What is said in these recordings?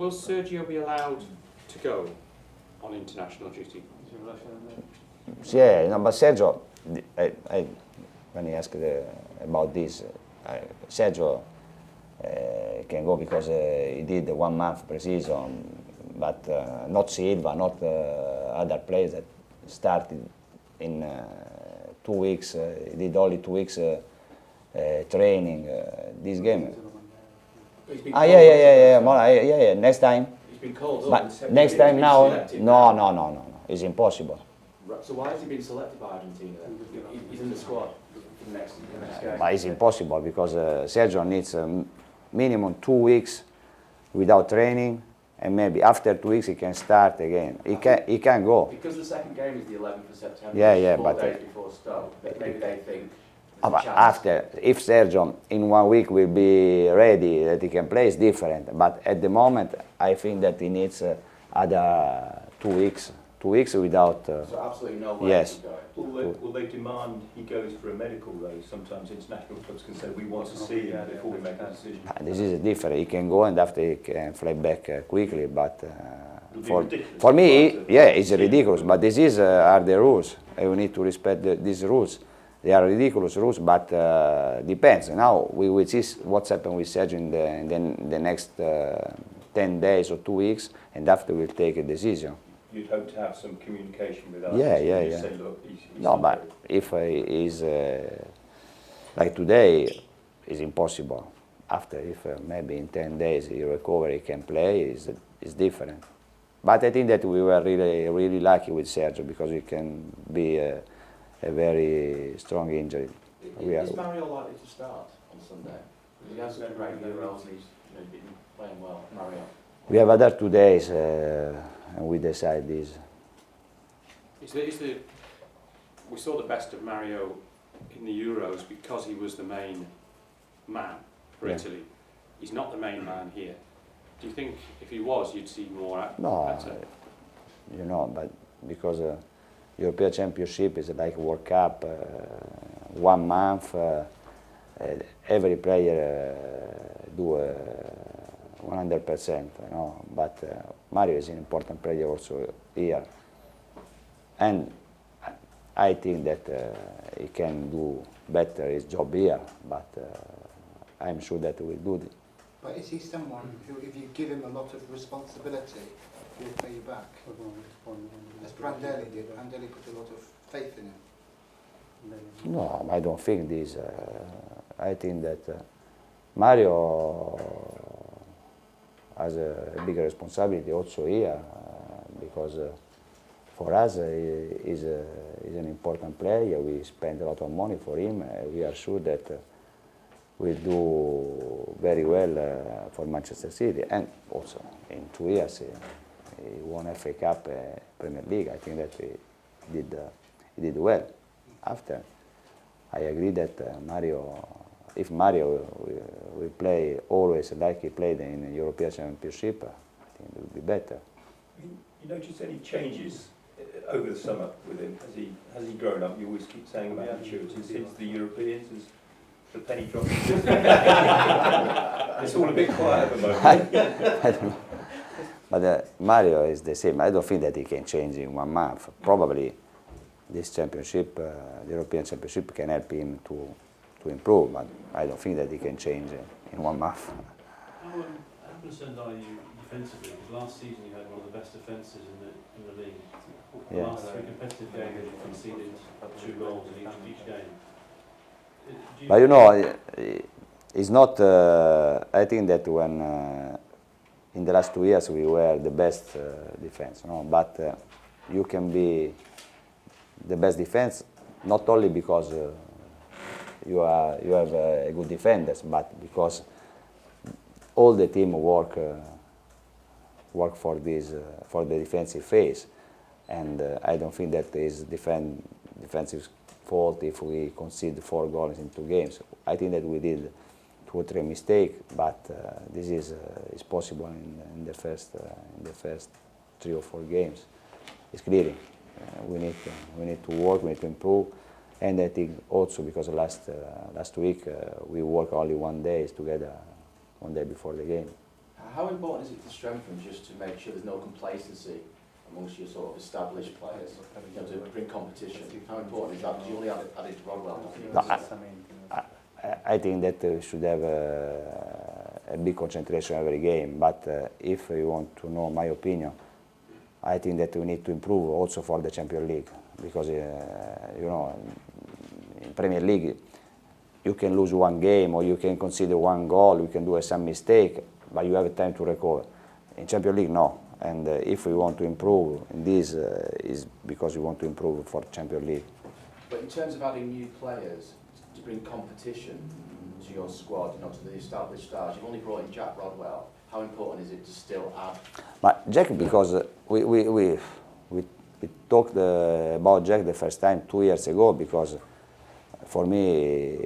will Sergio be allowed to go on international duty? Yeah, no, but Sergio, when he asked about this, Sergio can go because he did 1 month pre-season, but not Silva, not other players that started in 2 weeks. He did only 2 weeks training. This game. Yeah. Next time. He's been called up. But next time now, no. It's impossible. So why has he been selected by Argentina then? He's in the squad for the next game. But it's impossible because Sergio needs minimum 2 weeks without training, and maybe after 2 weeks he can start again. He can go. Because the second game is the 11th of September. Yeah, 4 but days before Stoke. Maybe they think. But after, if Sergio in 1 week will be ready, that he can play, is different. But at the moment, I think that he needs other 2 weeks. 2 weeks without. So absolutely no way. Yes. Will they demand he goes for a medical though? Sometimes international clubs can say we want to see him before we make a decision. This is different. He can go and after he can fly back quickly. But ridiculous. for me, yeah, it's ridiculous. But this is are the rules. And we need to respect these rules. They are ridiculous rules, but depends. Now we will see what's happened with Sergio in the next 10 days or 2 weeks, and after we'll take a decision. You'd hope to have some communication with us. Yeah. Say, look, he's No, but if he's like today, it's impossible. After, if maybe in 10 days he recover, he can play, is different. But I think that we were really lucky with Sergio because he can be a very strong injury. Is Mario likely to start on Sunday? He has such a great Euros and he's been playing well, Mario. We have other 2 days and we decide this. We saw the best of Mario in the Euros because he was the main man for Italy. He's not the main man here. Do you think if he was, you'd see more? No, you know, but because European Championship is like World Cup, 1 month, every player do 100%, you know. But Mario is an important player also here, and I think that he can do better his job here. But I'm sure that he will do it. But is he someone who, if you give him a lot of responsibility, he'll pay you back? As Prandelli did. Prandelli put a lot of faith in him. No, I don't think this. I think that Mario has a bigger responsibility also here because for us he's an important player. We spend a lot of money for him. We are sure that will do very well for Manchester City, and also in 2 years he won FA Cup, Premier League. I think that he did well. After, I agree that if Mario will play always like he played in the European Championship, I think it will be better. You notice any changes over the summer with him? Has he grown up? You always keep saying about maturity since the Europeans. Has the penny dropped? It's all a bit quiet at the moment. I don't know. But Mario is the same. I don't think that he can change in 1 month. Probably this championship, the European Championship, can help him to improve, but I don't think that he can change in 1 month. How concerned are you defensively? Because last season you had one of the best defences in the league. The last 3 competitive games you conceded 2 goals in each game. But you know, it's not. I think that when in the last 2 years we were the best defense, no? But you can be the best defense not only because you have a good defenders, but because all the team work for this for the defensive phase, and I don't think that is defensive fault if we concede 4 goals in 2 games. I think that we did 2 or 3 mistakes, but this is possible in the first 3 or 4 games. It's clear. We need to work. We need to improve, and I think also because last week we work only 1 day together, 1 day before the game. How important is it to strengthen just to make sure there's no complacency amongst your sort of established players, you know, to bring competition? How important is that? Because you only added Rodwell. No, I think that we should have a big concentration every game, but if you want to know my opinion, I think that we need to improve also for the Champions League, because you know, in Premier League you can lose one game or you can concede one goal, you can do some mistake, but you have time to recover. In Champions League, no. And if we want to improve in this, is because we want to improve for Champions League. But in terms of adding new players to bring competition to your squad, you know, to the established stars, you've only brought in Jack Rodwell. How important is it to still add? But Jack, because we talked about Jack the first time 2 years ago, because for me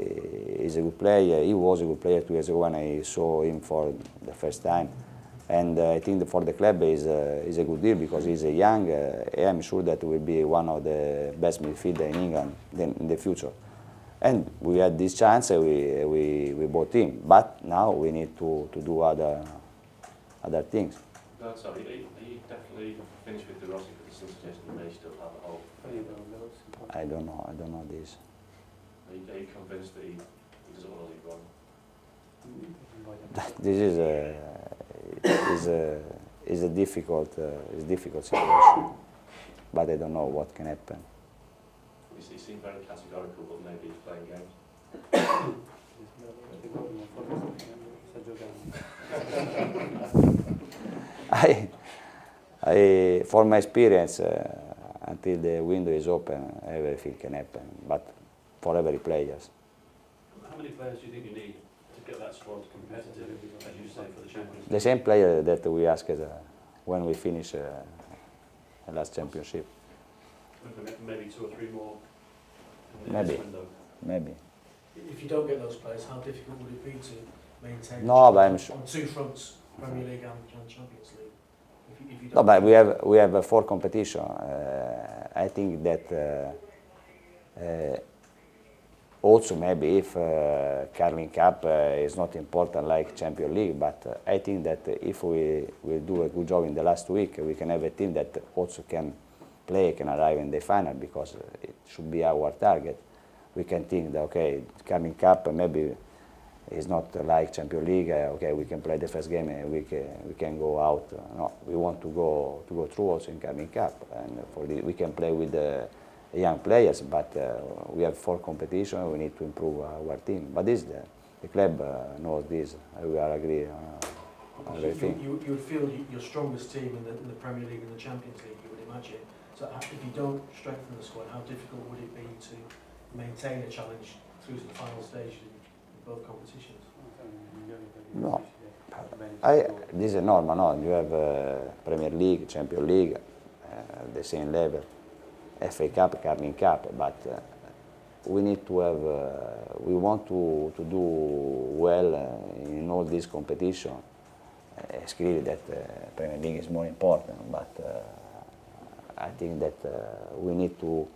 he's a good player. He was a good player 2 years ago when I saw him for the first time. And I think that for the club is a good deal, because he's a young. I am sure that he will be one of the best midfielders in England in the future. And we had this chance, we bought him. But now we need to do other things. No, sorry, are you definitely finished with De Rossi, because some suggestion you may still have a hope? I don't know this. Are you convinced that he doesn't want to leave Rome? This is a difficult situation, but I don't know what can happen. You seem very categorical, but maybe he's playing games. For my experience, until the window is open, everything can happen, but for every players. How many players do you think you need to get that squad competitive, as you say, for the Champions League? The same player that we asked when we finish the last championship. Maybe 2 or 3 more in the Maybe. next window. Maybe. If you don't get those players, how difficult would it be to maintain No, but I'm sure. on 2 fronts, Premier League and Champions League? If you No, don't but we have 4 competition. I think that also maybe if Carling Cup is not important like Champions League, but I think that if we will do a good job in the last week, we can have a team that also can play, can arrive in the final, because it should be our target. We can think that, okay, Carling Cup maybe is not like Champions League, okay, we can play the first game and we can go out. No, we want to go through also in Carling Cup, and we can play with the young players, but we have 4 competition, we need to improve our team. But this, the club knows this, we are agree on everything. you would feel your strongest team in the Premier League and the Champions League, you would imagine. So if you don't strengthen the squad, how difficult would it be to maintain a challenge through to the final stage in both competitions? No, this is normal. No, you have Premier League, Champions League, the same level, FA Cup, Carling Cup, but we need to have. We want to do well in all this competition. It's clear that Premier League is more important, but I think that we need to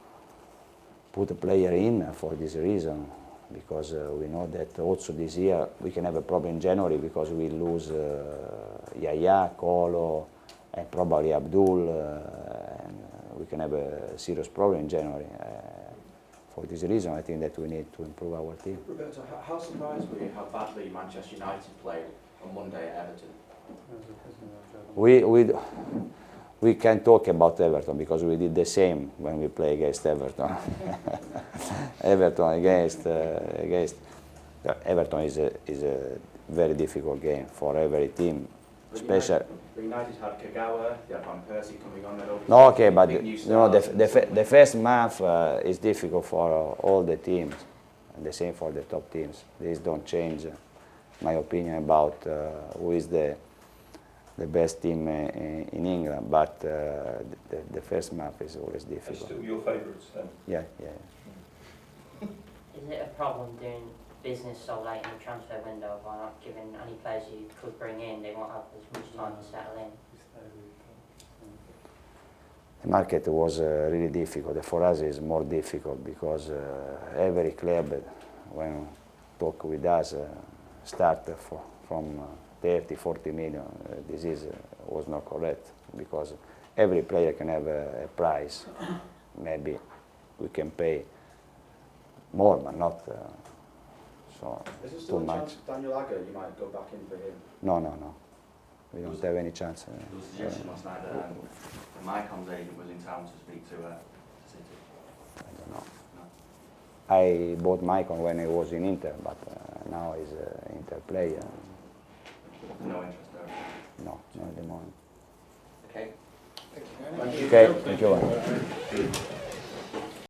put a player in for this reason, because we know that also this year we can have a problem in January, because we lose Yaya, Kolo, and probably Abdul, and we can have a serious problem in January. For this reason, I think that we need to improve our team. Roberto, how surprised were you how badly Manchester United played on Monday at Everton? We can talk about Everton, because we did the same when we play against Everton. Everton against Everton is a very difficult game for every team, especially. United had Kagawa, they had Van Persie coming on. No, okay, but you know the first month is difficult for all the teams, and the same for the top teams. These don't change my opinion about who is the best team in England, but the first month is always They're difficult. still your favourites then? Yeah. Is it a problem doing business so late in the transfer window by not giving any players you could bring in, they won't have as much time to settle in? The market was really difficult. For us, it's more difficult, because every club, when talk with us, start from 30, 40 million. This was not correct, because every player can have a price. Maybe we can pay more, but not so Is there still too a much. chance Daniel Agger, you might go back in for him? No. We don't have any chance. There was a suggestion last night that Maicon's agent was in town to speak to City. I don't know. I bought Maicon when he was in Inter, but now he's an Inter player. No interest there. No, not at the moment. Okay. Thank you very much. Okay, thank you.